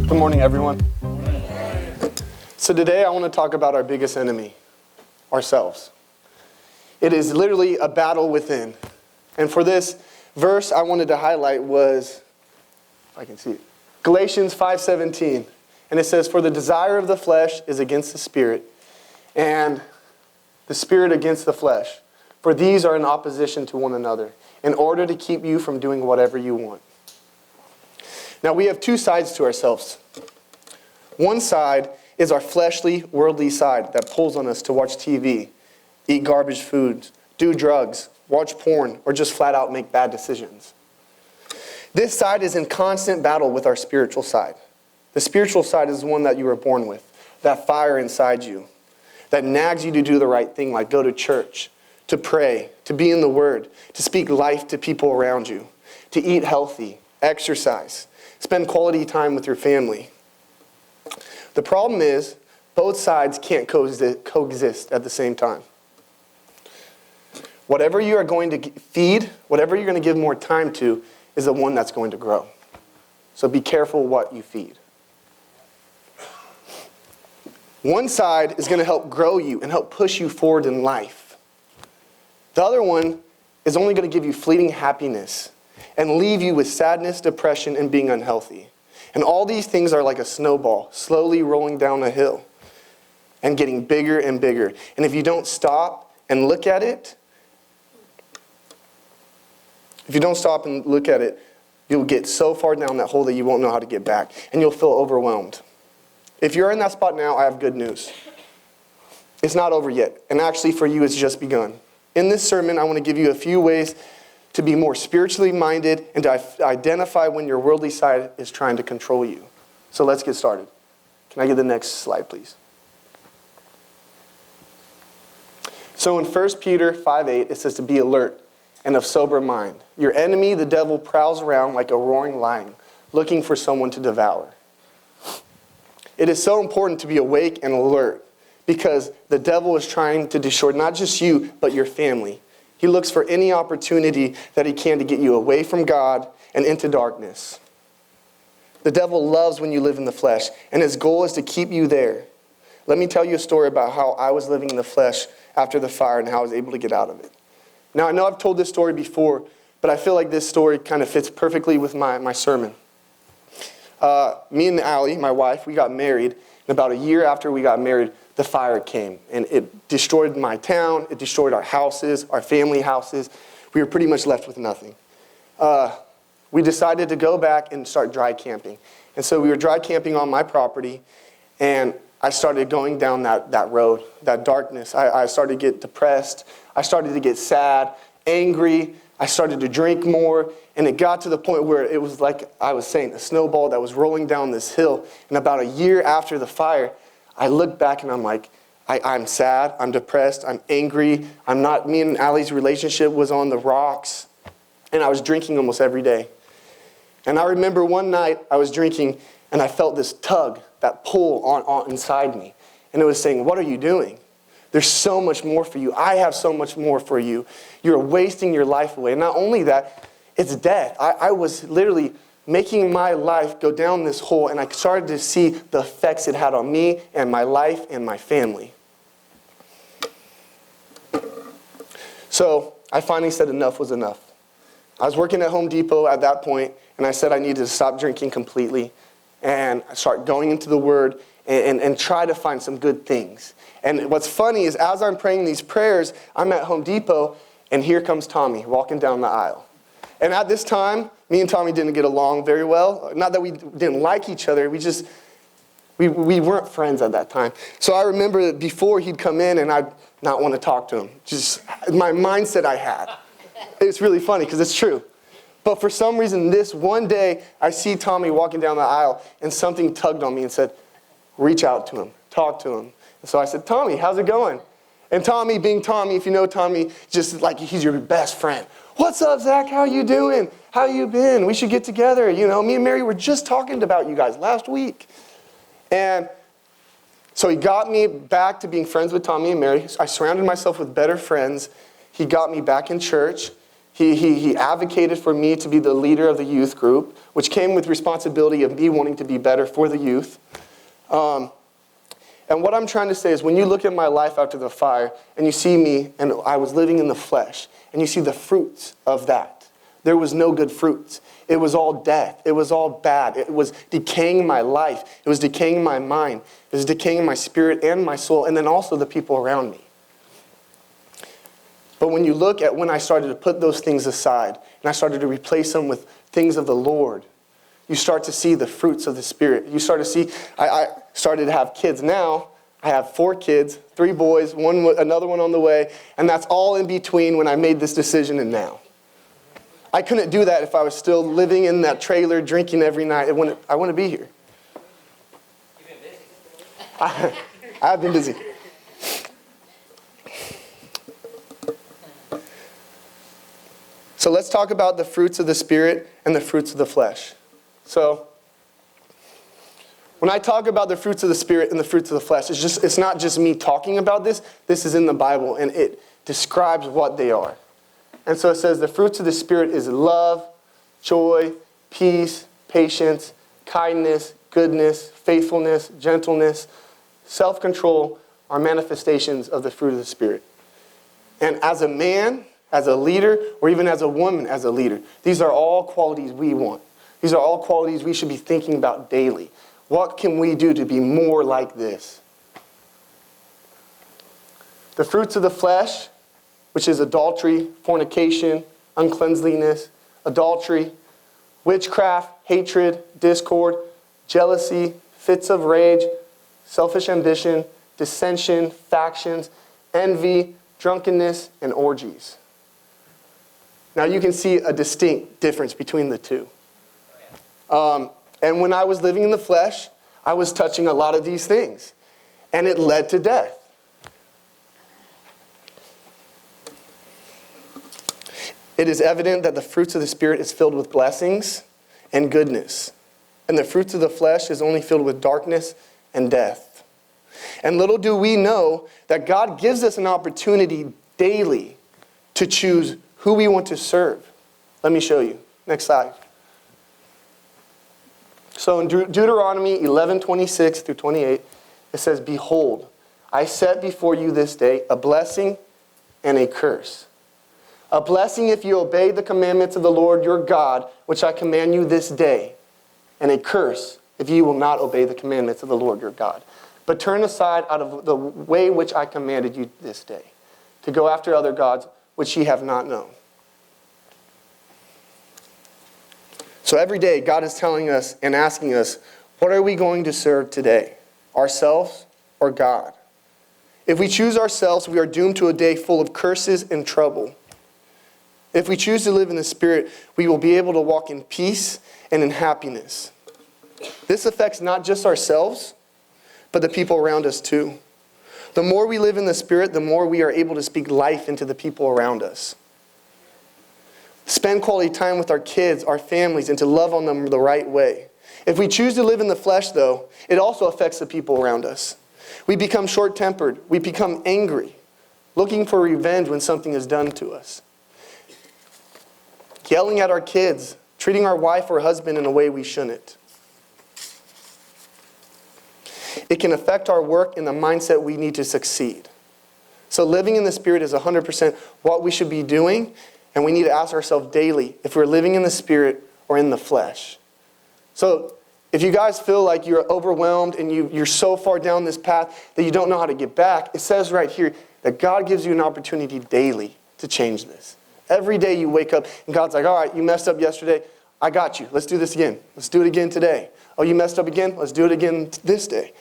Good morning, everyone. So today I want to talk about our biggest enemy, ourselves. It is literally a battle within. And for this verse I wanted to highlight was, if I can see it, Galatians 5:17. And it says, "For the desire of the flesh is against the spirit, and the spirit against the flesh. For these are in opposition to one another, in order to keep you from doing whatever you want." Now we have two sides to ourselves. One side is our fleshly, worldly side that pulls on us to watch TV, eat garbage foods, do drugs, watch porn, or just flat out make bad decisions. This side is in constant battle with our spiritual side. The spiritual side is the one that you were born with, that fire inside you, that nags you to do the right thing, like go to church, to pray, to be in the Word, to speak life to people around you, to eat healthy, exercise, spend quality time with your family. The problem is, both sides can't coexist at the same time. Whatever you are going to feed, whatever you're going to give more time to, is the one that's going to grow. So be careful what you feed. One side is going to help grow you and help push you forward in life. The other one is only going to give you fleeting happiness and leave you with sadness, depression, and being unhealthy. And all these things are like a snowball, slowly rolling down a hill and getting bigger and bigger. And if you don't stop and look at it, you'll get so far down that hole that you won't know how to get back. And you'll feel overwhelmed. If you're in that spot now, I have good news. It's not over yet. And actually for you, it's just begun. In this sermon, I want to give you a few ways to be more spiritually minded and to identify when your worldly side is trying to control you. So let's get started. Can I get the next slide, please? So in 1 Peter 5:8, it says to be alert and of sober mind. Your enemy, the devil, prowls around like a roaring lion, looking for someone to devour. It is so important to be awake and alert because the devil is trying to destroy not just you, but your family. He looks for any opportunity that he can to get you away from God and into darkness. The devil loves when you live in the flesh, and his goal is to keep you there. Let me tell you a story about how I was living in the flesh after the fire and how I was able to get out of it. Now, I know I've told this story before, but I feel like this story kind of fits perfectly with my sermon. Me and Allie, my wife, we got married, and about a year after we got married, the fire came, and it destroyed my town, it destroyed our houses, our family houses. We were pretty much left with nothing. We decided to go back and start dry camping. And so we were dry camping on my property, and I started going down that road, that darkness. I started to get depressed. I started to get sad, angry. I started to drink more, and it got to the point where it was like I was saying, a snowball that was rolling down this hill. And about a year after the fire, I look back and I'm like, I'm sad, I'm depressed, I'm angry. Me and Allie's relationship was on the rocks, and I was drinking almost every day. And I remember one night I was drinking, and I felt this tug, that pull on inside me. And it was saying, what are you doing? There's so much more for you. I have so much more for you. You're wasting your life away. And not only that, it's death. I was literally making my life go down this hole, and I started to see the effects it had on me and my life and my family. So I finally said enough was enough. I was working at Home Depot at that point, and I said I needed to stop drinking completely and start going into the Word and try to find some good things. And what's funny is as I'm praying these prayers, I'm at Home Depot, and here comes Tommy walking down the aisle. And at this time, me and Tommy didn't get along very well. Not that we didn't like each other, we weren't friends at that time. So I remember that before he'd come in and I'd not want to talk to him. Just my mindset I had. It's really funny because it's true. But for some reason, this one day, I see Tommy walking down the aisle, and something tugged on me and said, reach out to him, talk to him. And so I said, Tommy, how's it going? And Tommy, being Tommy, if you know Tommy, just like he's your best friend. What's up, Zach? How you doing? How you been? We should get together. You know, me and Mary were just talking about you guys last week. And so he got me back to being friends with Tommy and Mary. I surrounded myself with better friends. He got me back in church. He advocated for me to be the leader of the youth group, which came with responsibility of me wanting to be better for the youth. And what I'm trying to say is when you look at my life after the fire and you see me and I was living in the flesh and you see the fruits of that, there was no good fruits. It was all death. It was all bad. It was decaying my life. It was decaying my mind. It was decaying my spirit and my soul, and then also the people around me. But when you look at when I started to put those things aside and I started to replace them with things of the Lord, you start to see the fruits of the Spirit. You start to see, I started to have kids. Now, I have 4 kids, 3 boys, another one on the way, and that's all in between when I made this decision and now. I couldn't do that if I was still living in that trailer, drinking every night. I wouldn't be here. You've been busy. I have been busy. So let's talk about the fruits of the Spirit and the fruits of the flesh. So when I talk about the fruits of the Spirit and the fruits of the flesh, it's not just me talking about this. This is in the Bible, and it describes what they are. And so it says the fruits of the Spirit is love, joy, peace, patience, kindness, goodness, faithfulness, gentleness, self-control are manifestations of the fruit of the Spirit. And as a man, as a leader, or even as a woman as a leader, these are all qualities we want. These are all qualities we should be thinking about daily. What can we do to be more like this? The fruits of the flesh, which is adultery, fornication, uncleanliness, adultery, witchcraft, hatred, discord, jealousy, fits of rage, selfish ambition, dissension, factions, envy, drunkenness, and orgies. Now you can see a distinct difference between the two. And when I was living in the flesh, I was touching a lot of these things. And it led to death. It is evident that the fruits of the Spirit is filled with blessings and goodness. And the fruits of the flesh is only filled with darkness and death. And little do we know that God gives us an opportunity daily to choose who we want to serve. Let me show you. Next slide. So in Deuteronomy 11:26 through 28, it says, "Behold, I set before you this day a blessing and a curse. A blessing if you obey the commandments of the Lord your God, which I command you this day. And a curse if you will not obey the commandments of the Lord your God. But turn aside out of the way which I commanded you this day, to go after other gods which ye have not known." So every day, God is telling us and asking us, what are we going to serve today? Ourselves or God? If we choose ourselves, we are doomed to a day full of curses and trouble. If we choose to live in the Spirit, we will be able to walk in peace and in happiness. This affects not just ourselves, but the people around us too. The more we live in the Spirit, the more we are able to speak life into the people around us. Spend quality time with our kids, our families, and to love on them the right way. If we choose to live in the flesh, though, it also affects the people around us. We become short-tempered. We become angry, looking for revenge when something is done to us. Yelling at our kids, treating our wife or husband in a way we shouldn't. It can affect our work and the mindset we need to succeed. So living in the Spirit is 100% what we should be doing, and we need to ask ourselves daily if we're living in the Spirit or in the flesh. So if you guys feel like you're overwhelmed and you're so far down this path that you don't know how to get back, it says right here that God gives you an opportunity daily to change this. Every day you wake up and God's like, all right, you messed up yesterday. I got you. Let's do this again. Let's do it again today. Oh, you messed up again? Let's do it again this day.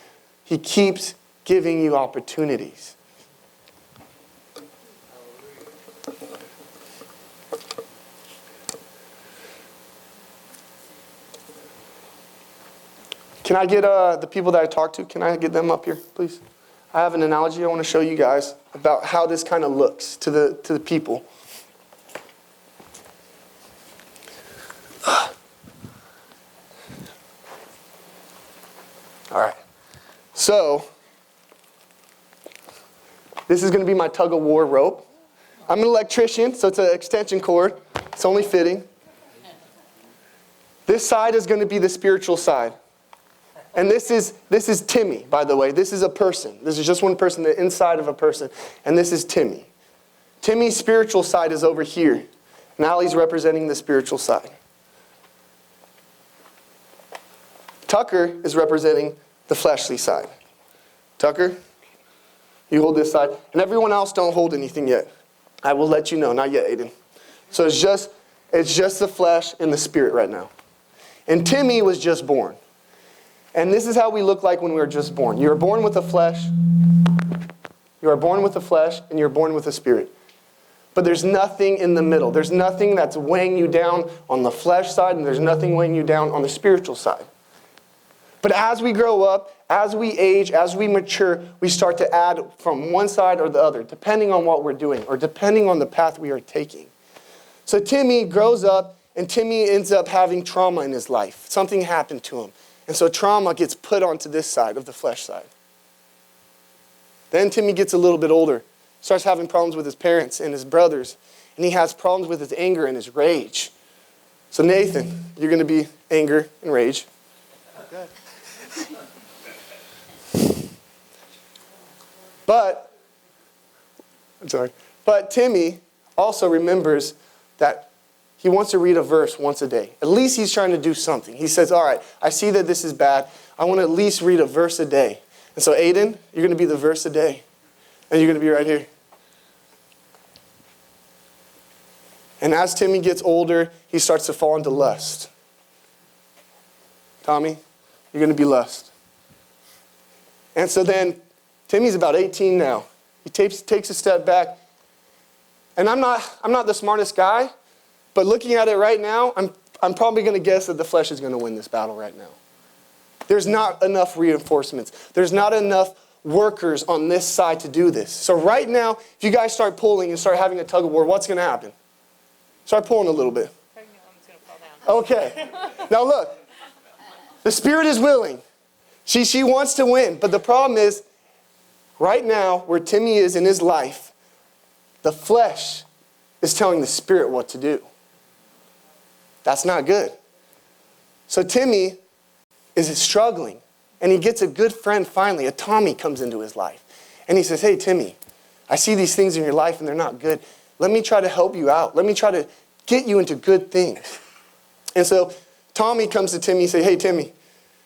He keeps giving you opportunities. Can I get the people that I talked to, can I get them up here, please? I have an analogy I want to show you guys about how this kind of looks to the people. All right. So, this is going to be my tug-of-war rope. I'm an electrician, so it's an extension cord. It's only fitting. This side is going to be the spiritual side. And this is Timmy, by the way. This is a person. This is just one person, the inside of a person. And this is Timmy. Timmy's spiritual side is over here. Now he's representing the spiritual side. Tucker is representing the fleshly side. Tucker, you hold this side. And everyone else don't hold anything yet. I will let you know. Not yet, Aiden. So it's just the flesh and the spirit right now. And Timmy was just born. And this is how we look like when we were just born. You are born with the flesh. You are born with the flesh and you're born with the spirit. But there's nothing in the middle. There's nothing that's weighing you down on the flesh side, and there's nothing weighing you down on the spiritual side. But as we grow up, as we age, as we mature, we start to add from one side or the other, depending on what we're doing or depending on the path we are taking. So Timmy grows up, and Timmy ends up having trauma in his life. Something happened to him. And so trauma gets put onto this side of the flesh side. Then Timmy gets a little bit older, starts having problems with his parents and his brothers, and he has problems with his anger and his rage. So Nathan, you're going to be anger and rage. Good. But Timmy also remembers that he wants to read a verse once a day. At least he's trying to do something. He says, all right, I see that this is bad. I want to at least read a verse a day. And so Aiden, you're going to be the verse a day. And you're going to be right here. And as Timmy gets older, he starts to fall into lust. Tommy, you're going to be lust. And so then Timmy's about 18 now. He takes a step back. And I'm not the smartest guy, but looking at it right now, I'm probably going to guess that the flesh is going to win this battle right now. There's not enough reinforcements. There's not enough workers on this side to do this. So right now, if you guys start pulling and start having a tug of war, what's going to happen? Start pulling a little bit. Pregnant woman's going to fall down. Okay. Now look, the spirit is willing. She wants to win. But the problem is, right now, where Timmy is in his life, the flesh is telling the spirit what to do. That's not good. So Timmy is struggling. And he gets a good friend finally. A Tommy comes into his life. And he says, hey, Timmy, I see these things in your life and they're not good. Let me try to help you out. Let me try to get you into good things. And so Tommy comes to Timmy and says, hey, Timmy,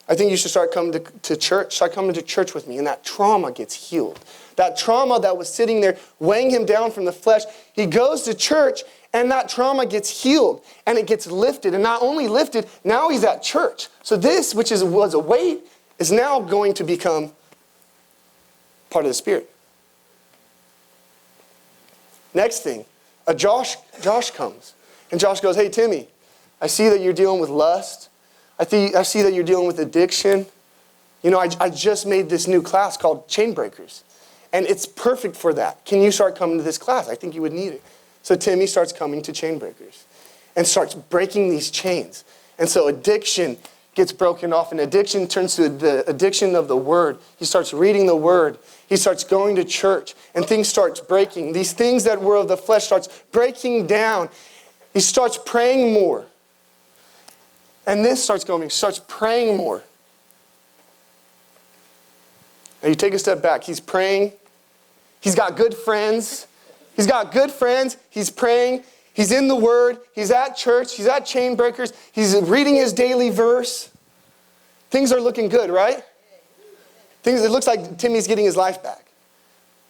I think you should start coming to church. Start coming to church with me. And that trauma gets healed. That trauma that was sitting there weighing him down from the flesh, he goes to church and that trauma gets healed and it gets lifted. And not only lifted, now he's at church. So this, which was a weight, is now going to become part of the spirit. Next thing, Josh comes. And Josh goes, hey, Timmy, I see that you're dealing with lust. I see that you're dealing with addiction. You know, I just made this new class called Chain Breakers. And it's perfect for that. Can you start coming to this class? I think you would need it. So Timmy starts coming to Chain Breakers and starts breaking these chains. And so addiction gets broken off, and addiction turns to the addiction of the Word. He starts reading the Word. He starts going to church, and things starts breaking. These things that were of the flesh starts breaking down. He starts praying more. And this starts going, he starts praying more. Now you take a step back. He's praying. He's got good friends. He's praying. He's in the Word. He's at church. He's at Chain Breakers. He's reading his daily verse. Things are looking good, right? It looks like Timmy's getting his life back.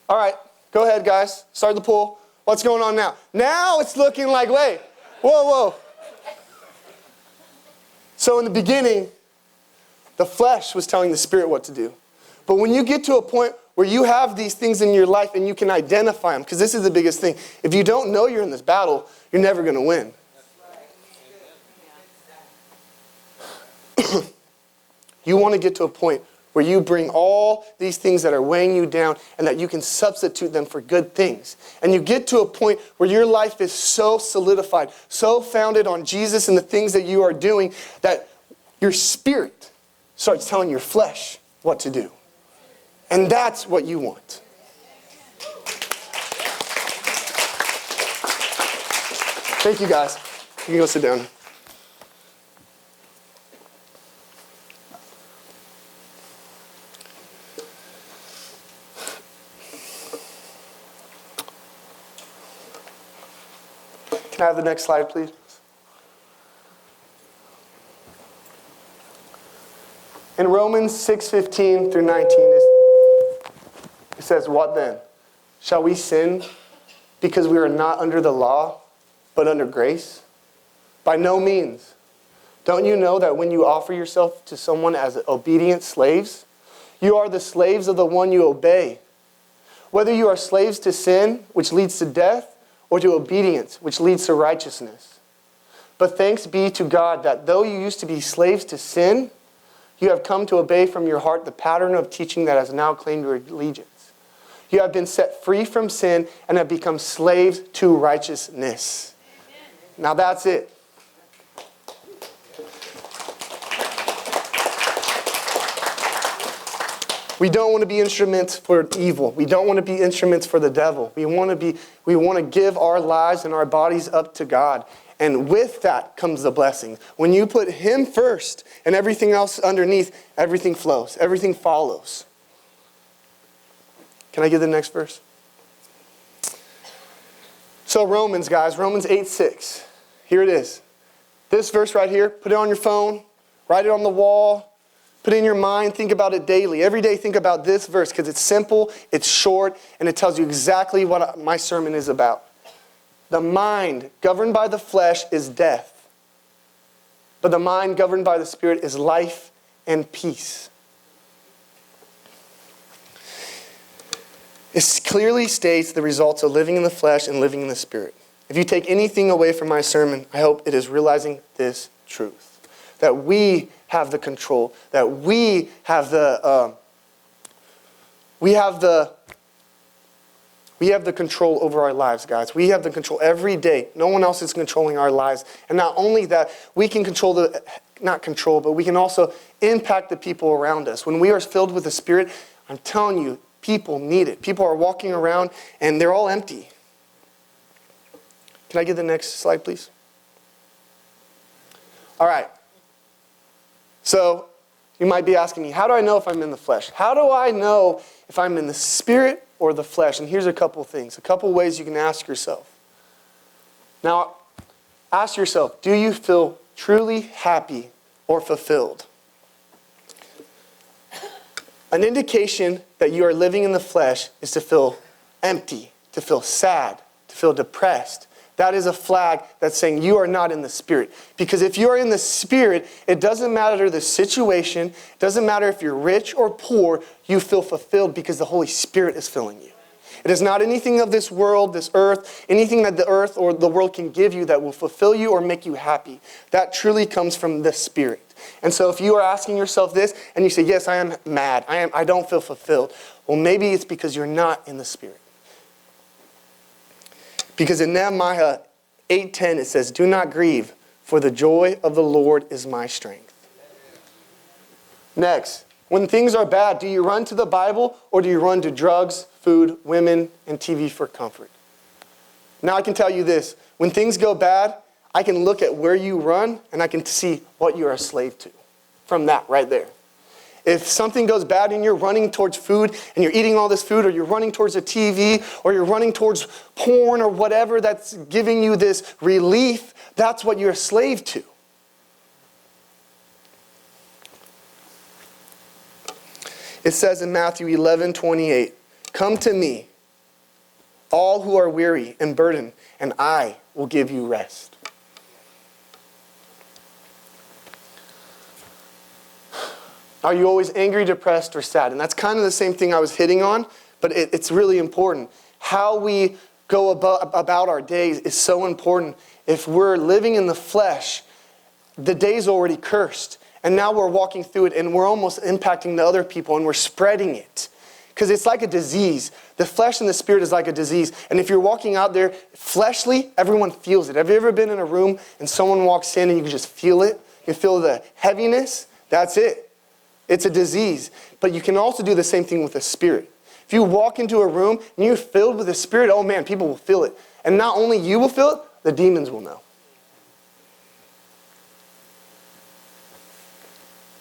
All right, go ahead, guys. Start the pool. What's going on now? Now it's looking like, wait, whoa. So in the beginning, the flesh was telling the spirit what to do. But when you get to a point where you have these things in your life and you can identify them, because this is the biggest thing. If you don't know you're in this battle, you're never going to win. You want to get to a point where you bring all these things that are weighing you down and that you can substitute them for good things. And you get to a point where your life is so solidified, so founded on Jesus and the things that you are doing, that your spirit starts telling your flesh what to do. And that's what you want. Thank you, guys. You can go sit down. Can I have the next slide, please? In Romans 6:15 through 19, it says, "What then? Shall we sin because we are not under the law, but under grace? By no means. Don't you know that when you offer yourself to someone as obedient slaves, you are the slaves of the one you obey, whether you are slaves to sin, which leads to death, or to obedience, which leads to righteousness. But thanks be to God that though you used to be slaves to sin, you have come to obey from your heart the pattern of teaching that has now claimed your allegiance. You have been set free from sin and have become slaves to righteousness." Now that's it. We don't want to be instruments for evil. We don't want to be instruments for the devil. We want to give our lives and our bodies up to God. And with that comes the blessing. When you put Him first and everything else underneath, everything flows. Everything follows. Can I get the next verse? So Romans, guys, Romans 8:6. Here it is. This verse right here, put it on your phone, write it on the wall, put it in your mind, think about it daily. Every day think about this verse because it's simple, it's short, and it tells you exactly what my sermon is about. The mind governed by the flesh is death, but the mind governed by the Spirit is life and peace. It clearly states the results of living in the flesh and living in the Spirit. If you take anything away from my sermon, I hope it is realizing this truth. That we have the control. That we have the control over our lives, guys. We have the control every day. No one else is controlling our lives. And not only that, we can but we can also impact the people around us. When we are filled with the Spirit, I'm telling you, people need it. People are walking around and they're all empty. Can I get the next slide, please? All right. So you might be asking me, how do I know if I'm in the flesh? How do I know if I'm in the Spirit or the flesh? And here's a couple things, a couple ways you can ask yourself. Now, ask yourself, do you feel truly happy or fulfilled? An indication that you are living in the flesh is to feel empty, to feel sad, to feel depressed. That is a flag that's saying you are not in the Spirit. Because if you are in the Spirit, it doesn't matter the situation, it doesn't matter if you're rich or poor, you feel fulfilled because the Holy Spirit is filling you. It is not anything of this world, this earth, anything that the earth or the world can give you that will fulfill you or make you happy. That truly comes from the Spirit. And so if you are asking yourself this and you say, yes, I am mad, I don't feel fulfilled. Well, maybe it's because you're not in the Spirit. Because in Nehemiah 8:10 it says, "Do not grieve, for the joy of the Lord is my strength." Next, when things are bad, do you run to the Bible or do you run to drugs, food, women, and TV for comfort? Now I can tell you this, when things go bad, I can look at where you run and I can see what you're a slave to from that right there. If something goes bad and you're running towards food and you're eating all this food, or you're running towards a TV, or you're running towards porn or whatever that's giving you this relief, that's what you're a slave to. It says in Matthew 11:28, "Come to me, all who are weary and burdened, and I will give you rest." Are you always angry, depressed, or sad? And that's kind of the same thing I was hitting on, but it's really important. How we go about our days is so important. If we're living in the flesh, the day's already cursed. And now we're walking through it and we're almost impacting the other people and we're spreading it. Because it's like a disease. The flesh and the Spirit is like a disease. And if you're walking out there fleshly, everyone feels it. Have you ever been in a room and someone walks in and you can just feel it? You feel the heaviness? That's it. It's a disease. But you can also do the same thing with the Spirit. If you walk into a room and you're filled with the Spirit, oh man, people will feel it. And not only you will feel it, the demons will know.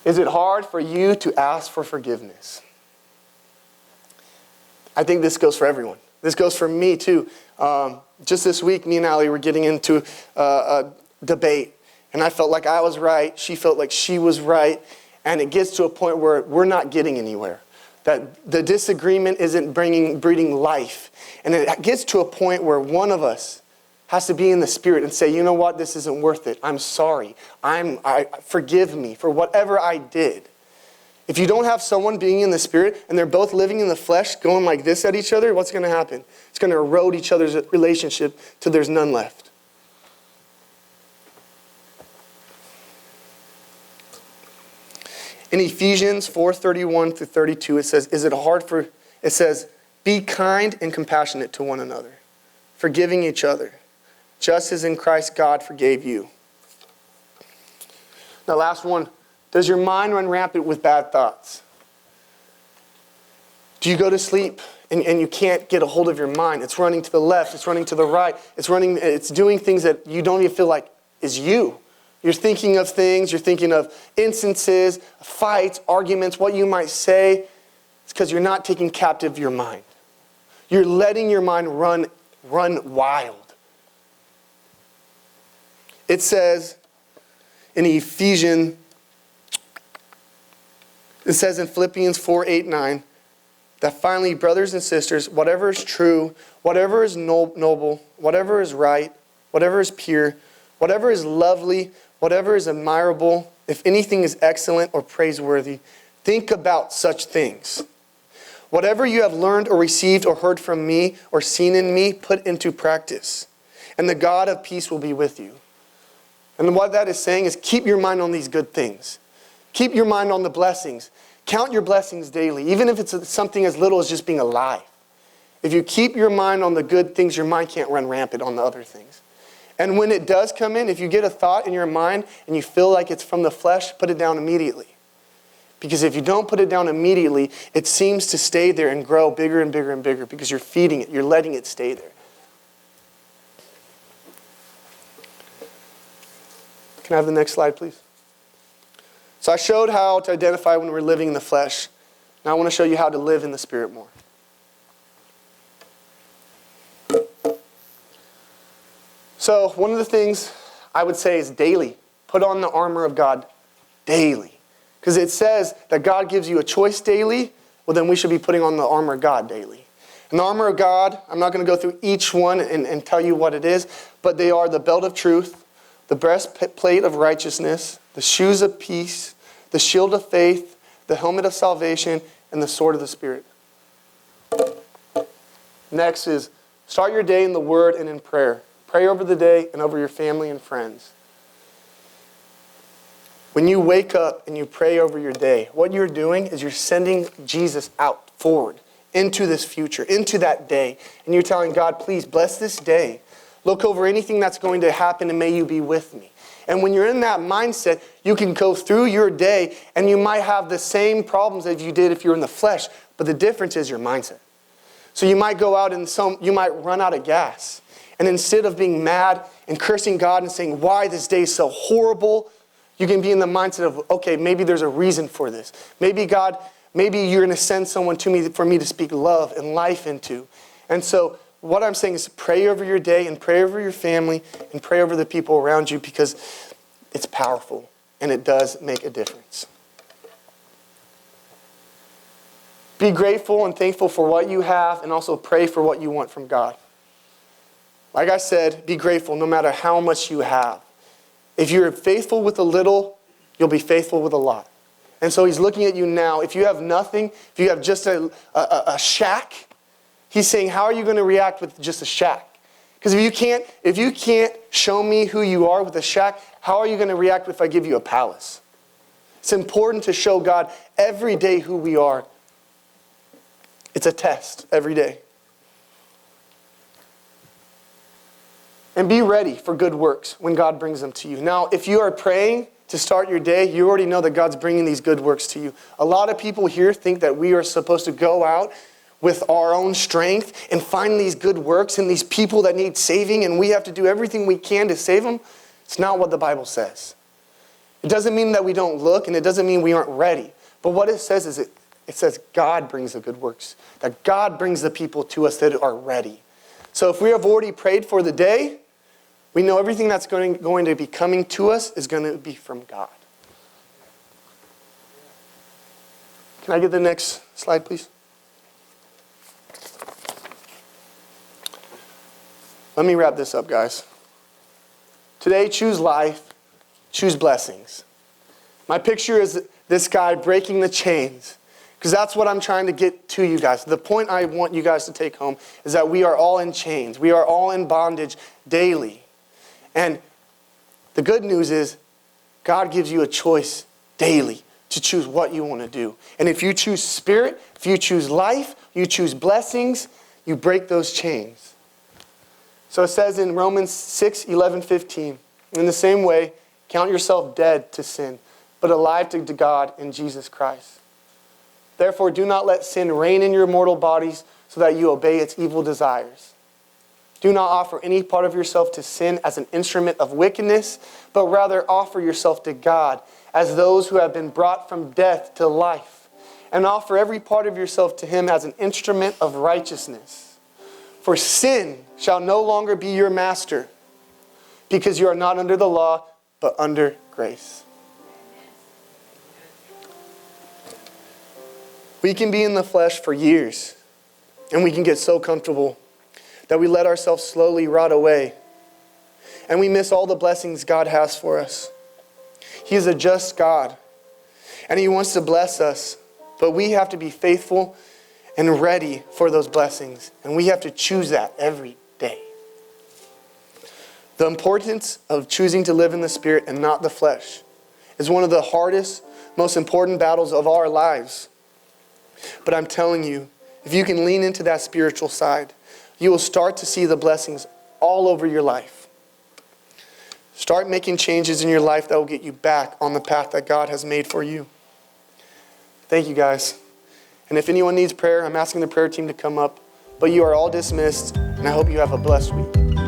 Is it hard for you to ask for forgiveness? I think this goes for everyone. This goes for me too. Just this week, me and Allie were getting into a debate. And I felt like I was right. She felt like she was right. And it gets to a point where we're not getting anywhere. That the disagreement isn't breeding life. And it gets to a point where one of us has to be in the Spirit and say, you know what, this isn't worth it. I'm sorry. Forgive me for whatever I did. If you don't have someone being in the Spirit and they're both living in the flesh going like this at each other, what's going to happen? It's going to erode each other's relationship till there's none left. In Ephesians 4:31 through 32, it says, be kind and compassionate to one another, forgiving each other, just as in Christ God forgave you. The last one, does your mind run rampant with bad thoughts? Do you go to sleep and you can't get a hold of your mind? It's running to the left, it's running to the right, it's doing things that you don't even feel like is you. You're thinking of things, you're thinking of instances, fights, arguments, what you might say. It's because you're not taking captive your mind. You're letting your mind run wild. It says in Philippians 4:8-9, that finally, brothers and sisters, whatever is true, whatever is noble, whatever is right, whatever is pure, whatever is lovely, whatever is admirable, if anything is excellent or praiseworthy, think about such things. Whatever you have learned or received or heard from me or seen in me, put into practice. And the God of peace will be with you. And what that is saying is keep your mind on these good things. Keep your mind on the blessings. Count your blessings daily, even if it's something as little as just being alive. If you keep your mind on the good things, your mind can't run rampant on the other things. And when it does come in, if you get a thought in your mind and you feel like it's from the flesh, put it down immediately. Because if you don't put it down immediately, it seems to stay there and grow bigger and bigger and bigger because you're feeding it. You're letting it stay there. Can I have the next slide, please? So I showed how to identify when we're living in the flesh. Now I want to show you how to live in the Spirit more. So one of the things I would say is daily. Put on the armor of God daily. Because it says that God gives you a choice daily. Well, then we should be putting on the armor of God daily. And the armor of God, I'm not going to go through each one and tell you what it is, but they are the belt of truth, the breastplate of righteousness, the shoes of peace, the shield of faith, the helmet of salvation, and the sword of the Spirit. Next is start your day in the Word and in prayer. Pray over the day and over your family and friends. When you wake up and you pray over your day, what you're doing is you're sending Jesus out forward into this future, into that day. And you're telling God, please bless this day. Look over anything that's going to happen and may you be with me. And when you're in that mindset, you can go through your day and you might have the same problems as you did if you're in the flesh. But the difference is your mindset. So you might go out and you might run out of gas. And instead of being mad and cursing God and saying, why this day is so horrible, you can be in the mindset of, okay, maybe there's a reason for this. Maybe God, maybe you're going to send someone to me for me to speak love and life into. And so what I'm saying is pray over your day and pray over your family and pray over the people around you because it's powerful and it does make a difference. Be grateful and thankful for what you have and also pray for what you want from God. Like I said, be grateful no matter how much you have. If you're faithful with a little, you'll be faithful with a lot. And so he's looking at you now. If you have nothing, if you have just a shack, he's saying, how are you going to react with just a shack? Because if you can't show me who you are with a shack, how are you going to react if I give you a palace? It's important to show God every day who we are. It's a test every day. And be ready for good works when God brings them to you. Now, if you are praying to start your day, you already know that God's bringing these good works to you. A lot of people here think that we are supposed to go out with our own strength and find these good works and these people that need saving and we have to do everything we can to save them. It's not what the Bible says. It doesn't mean that we don't look, and it doesn't mean we aren't ready. But what it says is it says God brings the good works. That God brings the people to us that are ready. So if we have already prayed for the day, we know everything that's going to be coming to us is going to be from God. Can I get the next slide, please? Let me wrap this up, guys. Today, choose life, choose blessings. My picture is this guy breaking the chains, because that's what I'm trying to get to you guys. The point I want you guys to take home is that we are all in chains. We are all in bondage daily. And the good news is God gives you a choice daily to choose what you want to do. And if you choose spirit, if you choose life, you choose blessings, you break those chains. So it says in Romans 6, 11, 15, in the same way, count yourself dead to sin, but alive to God in Jesus Christ. Therefore, do not let sin reign in your mortal bodies so that you obey its evil desires. Do not offer any part of yourself to sin as an instrument of wickedness, but rather offer yourself to God as those who have been brought from death to life, and offer every part of yourself to Him as an instrument of righteousness. For sin shall no longer be your master, because you are not under the law, but under grace. We can be in the flesh for years, and we can get so comfortable that we let ourselves slowly rot away, and we miss all the blessings God has for us. He is a just God, and He wants to bless us, but we have to be faithful and ready for those blessings, and we have to choose that every day. The importance of choosing to live in the Spirit and not the flesh is one of the hardest, most important battles of our lives. But I'm telling you, if you can lean into that spiritual side, you will start to see the blessings all over your life. Start making changes in your life that will get you back on the path that God has made for you. Thank you, guys. And if anyone needs prayer, I'm asking the prayer team to come up. But you are all dismissed, and I hope you have a blessed week.